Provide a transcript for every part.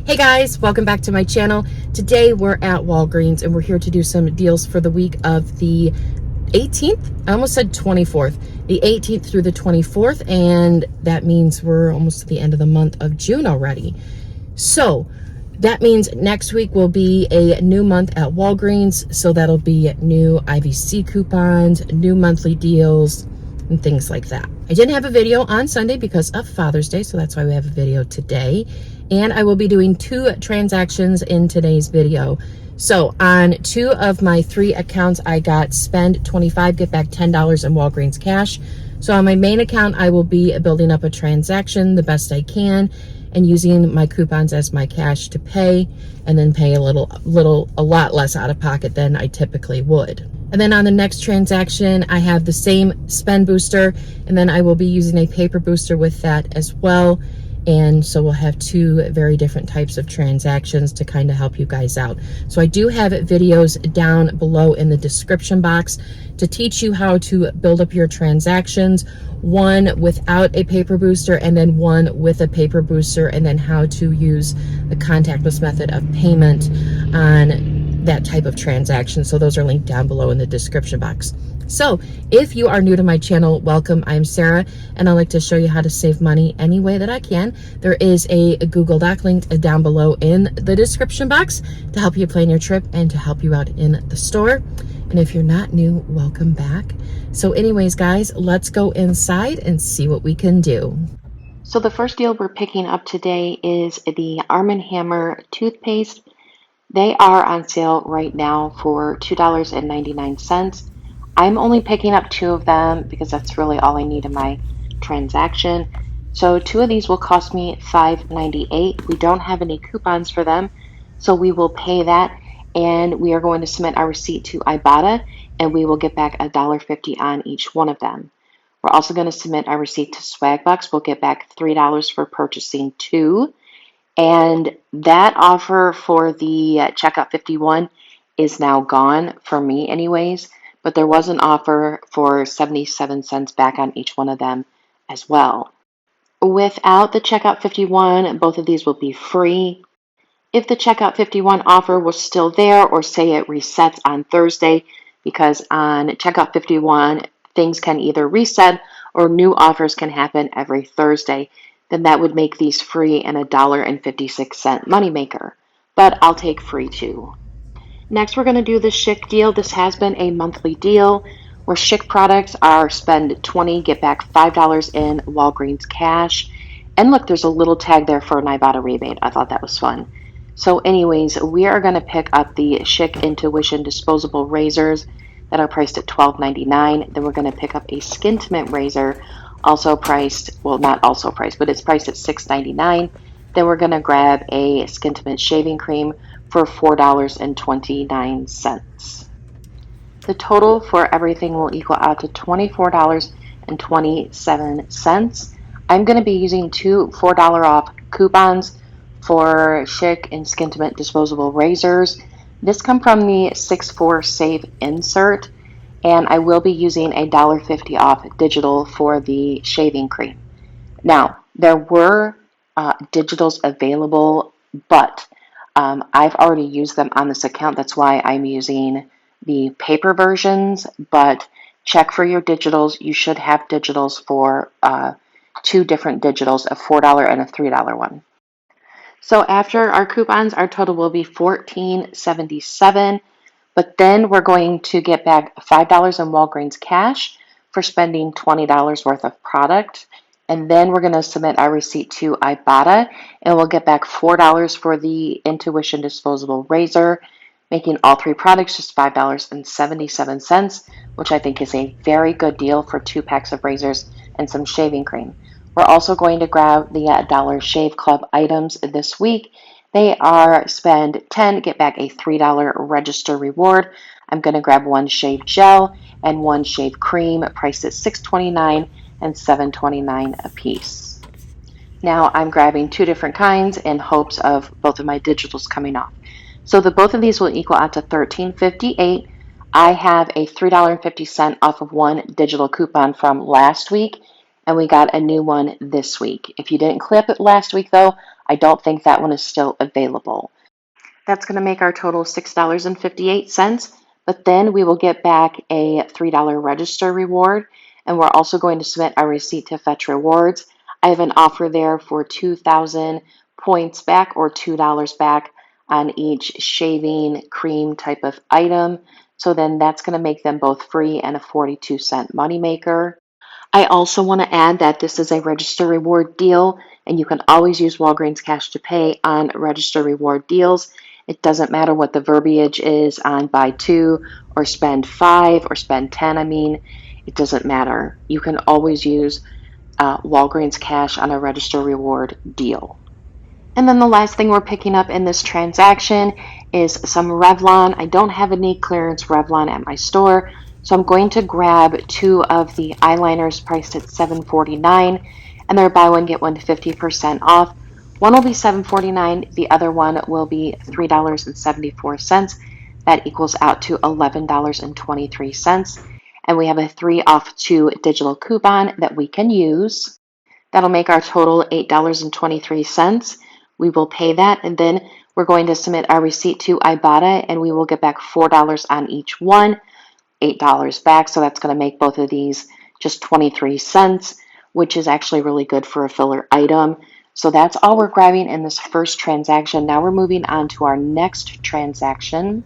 Hey guys, welcome back to my channel. Today we're at Walgreens and we're here to do some deals for the week of the 18th. I almost said 24th. The 18th through the 24th, and that means we're almost to the end of the month of June already. So that means next week will be a new month at Walgreens. So that'll be new IVC coupons, new monthly deals, and things like that. I didn't have a video on Sunday because of Father's Day, so that's why we have a video today. And I will be doing 2 transactions in today's video. So on 2 of my 3 accounts, I got spend $25, get back $10 in Walgreens cash. So on my main account, I will be building up a transaction the best I can and using my coupons as my cash to pay, and then pay a lot less out of pocket than I typically would. And then on the next transaction, I have the same spend booster, and then I will be using a paper booster with that as well. And so we'll have 2 very different types of transactions to kind of help you guys out. So I do have videos down below in the description box to teach you how to build up your transactions, one without a paper booster and then one with a paper booster, and then how to use the contactless method of payment on that type of transaction. So those are linked down below in the description box. So if you are new to my channel, welcome. I'm Sarah, and I like to show you how to save money any way that I can. There is a Google Doc linked down below in the description box to help you plan your trip and to help you out in the store. And if you're not new, welcome back. So anyways, guys, let's go inside and see what we can do. So the first deal we're picking up today is the Arm & Hammer toothpaste. They are on sale right now for $2.99. I'm only picking up 2 of them because that's really all I need in my transaction. So 2 of these will cost me $5.98. We don't have any coupons for them, so we will pay that, and we are going to submit our receipt to Ibotta, and we will get back $1.50 on each one of them. We're also going to submit our receipt to Swagbucks. We'll get back $3 for purchasing 2. And that offer for the Checkout 51 is now gone for me anyways, but there was an offer for 77 cents back on each one of them as well. Without the Checkout 51, both of these will be free. If the Checkout 51 offer was still there, or say it resets on Thursday, because on Checkout 51, things can either reset or new offers can happen every Thursday, then that would make these free and $1.56 moneymaker. But I'll take free too. Next, we're going to do the Schick deal. This has been a monthly deal where Schick products are spend $20, get back $5 in Walgreens cash. And look, there's a little tag there for an Ibotta rebate. I thought that was fun. So anyways, we are going to pick up the Schick Intuition disposable razors that are priced at $12.99. Then we're going to pick up a Skintimate razor, also priced, well, not also priced, but it's priced at $6.99. Then we're going to grab a Skintimate shaving cream for $4.29. The total for everything will equal out to $24.27. I'm going to be using 2 $4 off coupons for Schick and Skintimate disposable razors. This comes from the 6-4 Save insert, and I will be using a $1.50 off digital for the shaving cream. Now, there were digitals available, but I've already used them on this account. That's why I'm using the paper versions, but check for your digitals. You should have digitals for 2 different digitals, a $4 and a $3 one. So after our coupons, our total will be $14.77, but then we're going to get back $5 in Walgreens cash for spending $20 worth of product. And then we're going to submit our receipt to Ibotta, and we'll get back $4 for the Intuition disposable razor, making all 3 products just $5.77, which I think is a very good deal for 2 packs of razors and some shaving cream. We're also going to grab the Dollar Shave Club items this week. They are spend $10, get back a $3 register reward. I'm going to grab 1 shave gel and 1 shave cream, priced at $6.29 and $7.29 a piece. Now I'm grabbing 2 different kinds in hopes of both of my digitals coming off. So both of these will equal out to $13.58. I have a $3.50 off of 1 digital coupon from last week, and we got a new one this week. If you didn't clip it last week though, I don't think that one is still available. That's going to make our total $6.58, but then we will get back a $3 register reward, and we're also going to submit our receipt to Fetch Rewards. I have an offer there for 2,000 points back or $2 back on each shaving cream type of item. So then that's going to make them both free and a 42-cent moneymaker. I also want to add that this is a register reward deal, and you can always use Walgreens Cash to Pay on register reward deals. It doesn't matter what the verbiage is on buy two or spend five or spend 10. I mean, it doesn't matter. You can always use Walgreens Cash on a register reward deal. And then the last thing we're picking up in this transaction is some Revlon. I don't have any clearance Revlon at my store, so I'm going to grab two of the eyeliners priced at $7.49, and they're buy one, get one 50% off. One will be $7.49, the other one will be $3.74. That equals out to $11.23. And we have a 3 off 2 digital coupon that we can use. That'll make our total $8.23. We will pay that, and then we're going to submit our receipt to Ibotta, and we will get back $4 on each one, $8 back. So that's going to make both of these just 23 cents, which is actually really good for a filler item. So that's all we're grabbing in this first transaction. Now we're moving on to our next transaction.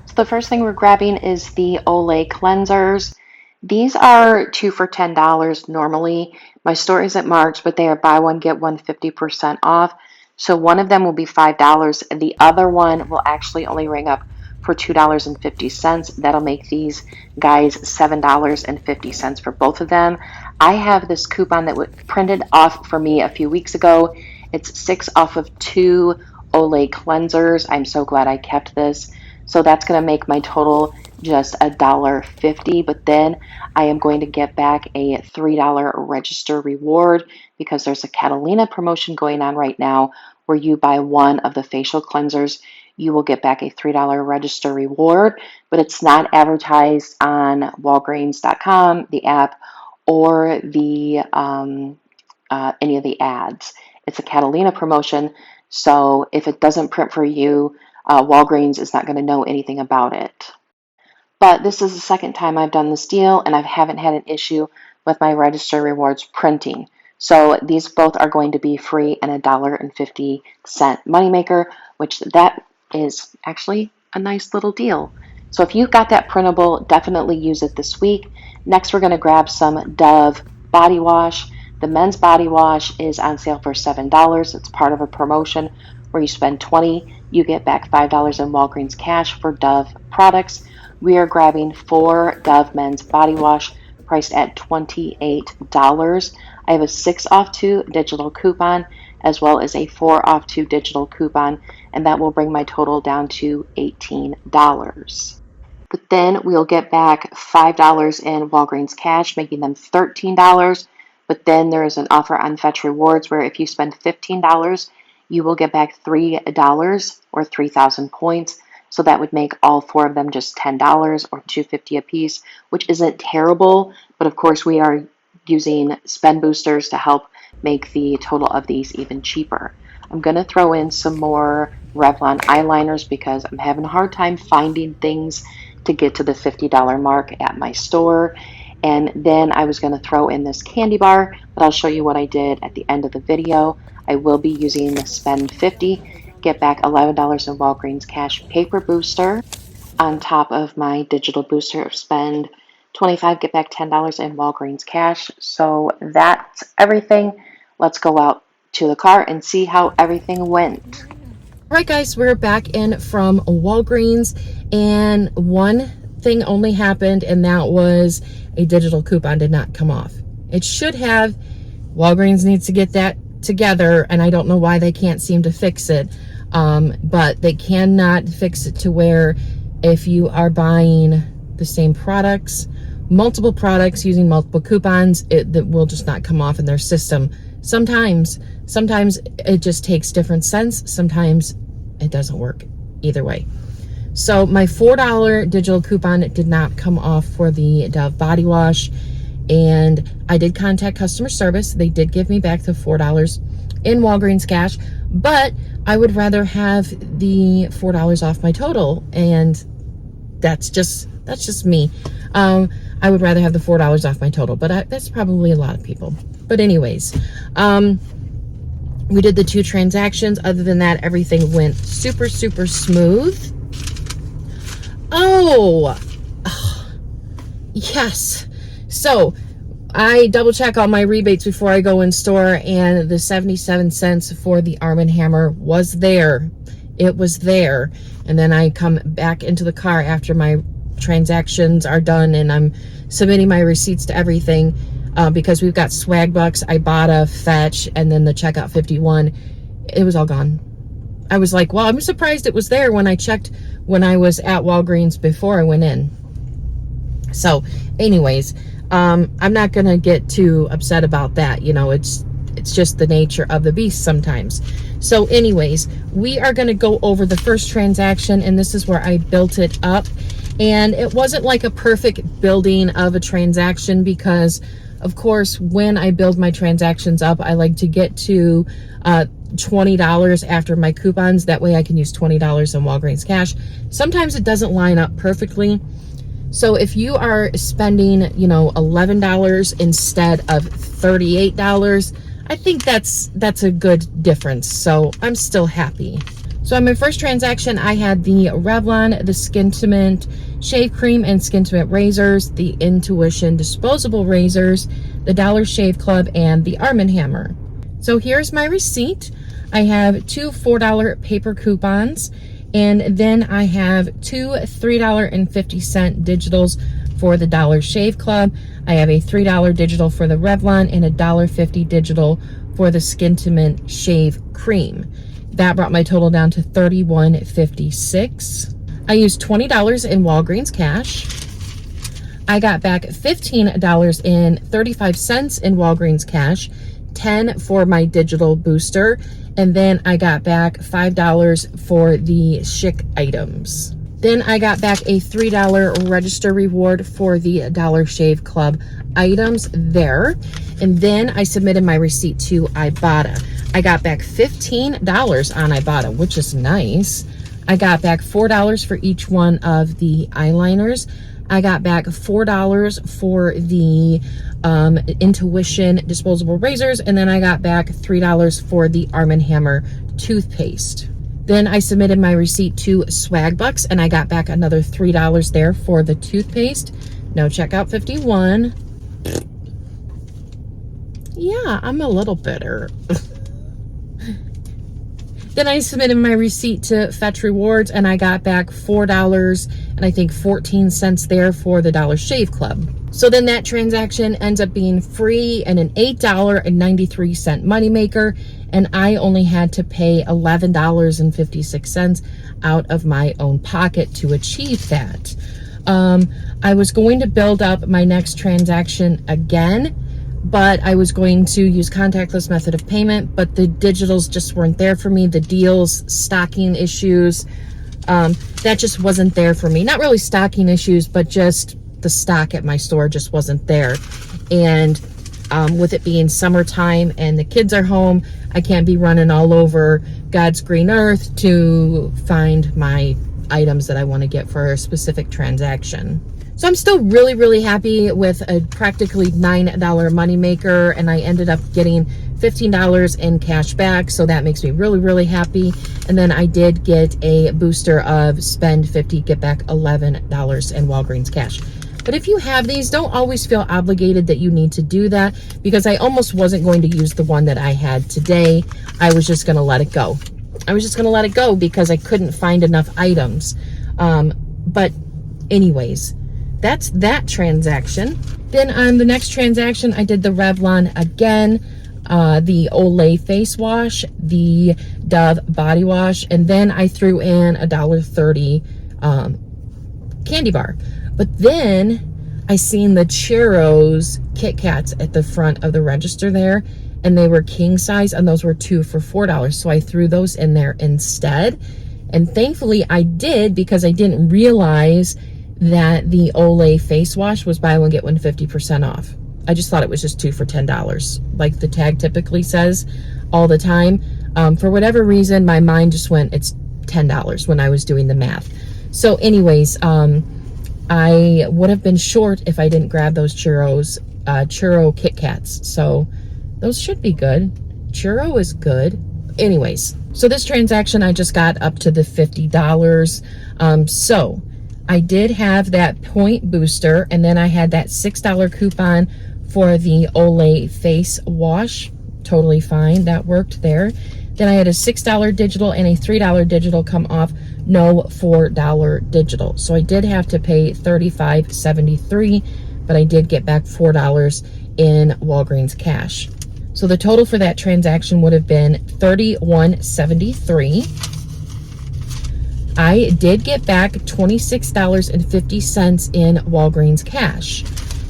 So the first thing we're grabbing is the Olay cleansers. These are 2 for $10 normally. My store isn't marked, but they are buy one, get one 50% off. So one of them will be $5, and the other one will actually only ring up for $2.50. That'll make these guys $7.50 for both of them. I have this coupon that was printed off for me a few weeks ago. It's 6 off of 2 Olay cleansers. I'm so glad I kept this. So that's going to make my total just $1.50, but then I am going to get back a $3 register reward because there's a Catalina promotion going on right now where you buy one of the facial cleansers, you will get back a $3 register reward, but it's not advertised on Walgreens.com, the app, or the any of the ads. It's a Catalina promotion, so if it doesn't print for you, Walgreens is not going to know anything about it. But this is the second time I've done this deal, and I haven't had an issue with my register rewards printing. So these both are going to be free and $1.50 moneymaker, which that is actually a nice little deal. So if you've got that printable, definitely use it this week. Next, we're going to grab some Dove body wash. The men's body wash is on sale for $7. It's part of a promotion where you spend $20, you get back $5 in Walgreens cash for Dove products. We are grabbing 4 Dove men's body wash priced at $28. I have a 6 off 2 digital coupon as well as a 4 off 2 digital coupon, and that will bring my total down to $18. But then we'll get back $5 in Walgreens cash, making them $13. But then there is an offer on Fetch Rewards where if you spend $15, you will get back $3 or 3,000 points. So that would make all 4 of them just $10 or $2.50 a piece, which isn't terrible. But of course, we are using spend boosters to help make the total of these even cheaper. I'm going to throw in some more Revlon eyeliners because I'm having a hard time finding things to get to the $50 mark at my store. And then I was going to throw in this candy bar, but I'll show you what I did at the end of the video. I will be using the spend 50, get back $11 in Walgreens cash paper booster on top of my digital booster of spend 25, get back $10 in Walgreens cash. So that's everything. Let's go out to the car and see how everything went. All right, guys, we're back in from Walgreens, and one thing only happened, and that was a digital coupon did not come off. It should have. Walgreens needs to get that together, and I don't know why they can't seem to fix it, but they cannot fix it to where if you are buying the same products, multiple products using multiple coupons, that will just not come off in their system. Sometimes it just takes different cents. Sometimes it doesn't work either way. So my $4 digital coupon did not come off for the Dove body wash, and I did contact customer service. They did give me back the $4 in Walgreens cash, but I would rather have the $4 off my total, and that's just me. I would rather have the $4 off my total, but that's probably a lot of people. But anyways, we did the 2 transactions. Other than that, everything went super, super smooth. Oh, yes. So I double check all my rebates before I go in store, and the 77 cents for the Arm & Hammer was there. It was there. And then I come back into the car after my transactions are done and I'm submitting my receipts to everything, because we've got swag bucks, Ibotta, Fetch, and then the checkout 51. It was all gone. I was like, well, I'm surprised it was there when I checked when I was at Walgreens before I went in. So anyways, I'm not gonna get too upset about that. You know, it's just the nature of the beast sometimes. So anyways, we are gonna go over the first transaction, and this is where I built it up. And it wasn't like a perfect building of a transaction, because of course, when I build my transactions up, I like to get to $20 after my coupons. That way I can use $20 in Walgreens cash. Sometimes it doesn't line up perfectly. So if you are spending, you know, $11 instead of $38, I think that's a good difference. So I'm still happy. So on my first transaction, I had the Revlon, the Skintimate Shave Cream and Skintimate Razors, the Intuition Disposable Razors, the Dollar Shave Club, and the Arm & Hammer. So here's my receipt. I have 2 $4 paper coupons, and then I have 2 $3.50 digitals for the Dollar Shave Club. I have a $3 digital for the Revlon and a $1.50 digital for the Skintimate Shave Cream. That brought my total down to $31.56. I used $20 in Walgreens cash. I got back $15.35 in Walgreens cash, $10 for my digital booster, and then I got back $5 for the Schick items. Then I got back a $3 register reward for the Dollar Shave Club items there. And then I submitted my receipt to Ibotta. I got back $15 on Ibotta, which is nice. I got back $4 for each one of the eyeliners. I got back $4 for the Intuition Disposable Razors, and then I got back $3 for the Arm & Hammer toothpaste. Then I submitted my receipt to Swagbucks, and I got back another $3 there for the toothpaste. No checkout 51. Yeah, I'm a little bitter. Then I submitted my receipt to Fetch Rewards, and I got back $4 and I think 14 cents there for the Dollar Shave Club. So then that transaction ends up being free and an $8.93 moneymaker, and I only had to pay $11.56 out of my own pocket to achieve that. I was going to build up my next transaction again, but I was going to use contactless method of payment, but the digitals just weren't there for me. The deals, stocking issues, that just wasn't there for me. Not really stocking issues, but just the stock at my store just wasn't there. And with it being summertime and the kids are home, I can't be running all over God's green earth to find my items that I want to get for a specific transaction. So I'm still really, really happy with a practically $9 moneymaker, and I ended up getting $15 in cash back, so that makes me really, really happy. And then I did get a booster of spend 50, get back $11 in Walgreens cash. But if you have these, don't always feel obligated that you need to do that, because I almost wasn't going to use the one that I had today. I was just going to let it go. I was just going to let it go because I couldn't find enough items. But anyways, that's that transaction. Then on the next transaction, I did the Revlon again, the Olay face wash, the Dove body wash, and then I threw in a $1.30 candy bar. But then I seen the Churros Kit Kats at the front of the register there, and they were king size, and those were 2 for $4. So I threw those in there instead. And thankfully I did, because I didn't realize that the Olay face wash was buy one get one 50% off. I just thought it was just 2 for $10, like the tag typically says all the time. For whatever reason, my mind just went, it's $10 when I was doing the math. So anyways, I would have been short if I didn't grab those churro Kit Kats. So those should be good. Churro is good. Anyways, so this transaction, I just got up to the $50. So I did have that point booster, and then I had that $6 coupon for the Olay face wash. Totally fine. That worked there. Then I had a $6 digital and a $3 digital come off, no $4 digital. So I did have to pay $35.73, but I did get back $4 in Walgreens cash. So the total for that transaction would have been $31.73. I did get back $26.50 in Walgreens cash.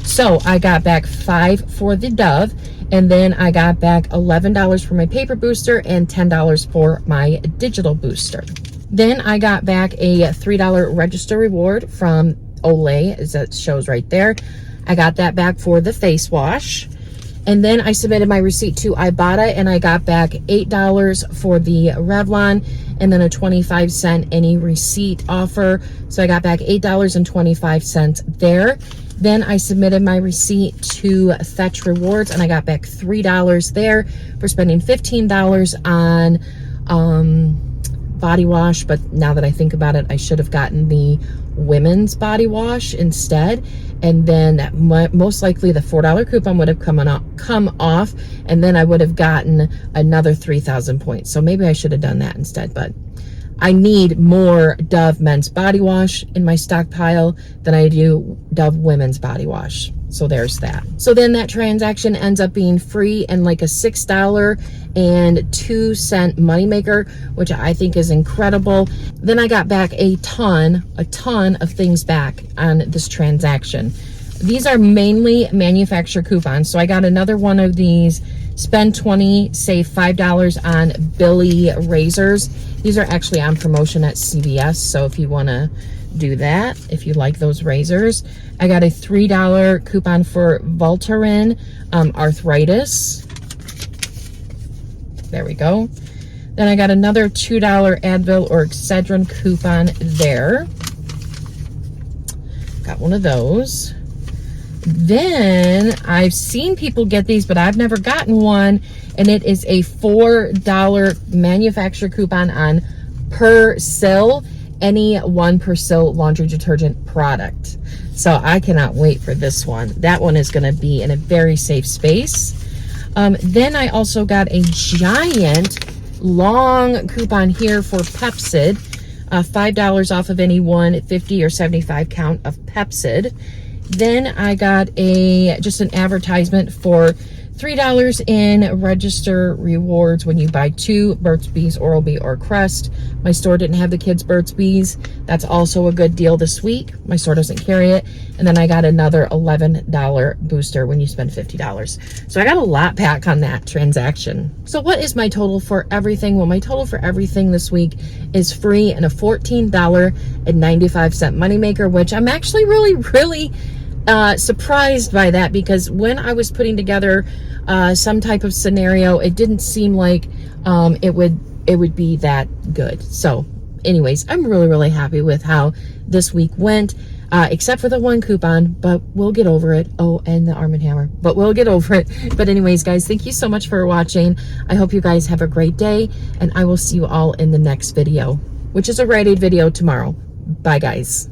So I got back $5 for the Dove, and then I got back $11 for my paper booster and $10 for my digital booster. Then I got back a $3 register reward from Olay, as that shows right there. I got that back for the face wash. And then I submitted my receipt to Ibotta, and I got back $8 for the Revlon, and then a 25-cent any receipt offer. So I got back $8.25 there. Then I submitted my receipt to Fetch Rewards, and I got back $3 there for spending $15 on body wash. But now that I think about it, I should have gotten the women's body wash instead. And then most likely the $4 coupon would have come off, and then I would have gotten another 3,000 points. So maybe I should have done that instead, but I need more Dove men's body wash in my stockpile than I do Dove women's body wash. So there's that. So then that transaction ends up being free and like a $6.02 moneymaker, which I think is incredible. Then I got back a ton of things back on this transaction. These are mainly manufacturer coupons. So I got another one of these spend 20, save $5 on Billy razors. These are actually on promotion at CVS. So if you want to do that, if you like those razors. I got a $3 coupon for Voltaren arthritis. There we go. Then I got another $2 Advil or Excedrin coupon there. Got one of those. Then I've seen people get these, but I've never gotten one, and it is a $4 manufacturer coupon on Persil, any one Persil laundry detergent product. So I cannot wait for this one. That one is going to be in a very safe space. Then I also got a giant long coupon here for Pepsid, $5 off of any one 50 or 75 count of Pepsid. Then I got just an advertisement for $3 in register rewards when you buy 2 Burt's Bees, Oral-B, or Crest. My store didn't have the kids' Burt's Bees. That's also a good deal this week. My store doesn't carry it. And then I got another $11 booster when you spend $50. So I got a lot back on that transaction. So what is my total for everything? Well, my total for everything this week is free and a $14.95 moneymaker, which I'm actually really surprised by that, because when I was putting together some type of scenario, it didn't seem like it would be that good. So anyways, I'm really happy with how this week went, except for the one coupon, but we'll get over it. Oh, and the Arm & Hammer, but we'll get over it. But anyways, guys, thank you so much for watching. I hope you guys have a great day, and I will see you all in the next video, which is a Rite Aid video tomorrow. Bye, guys.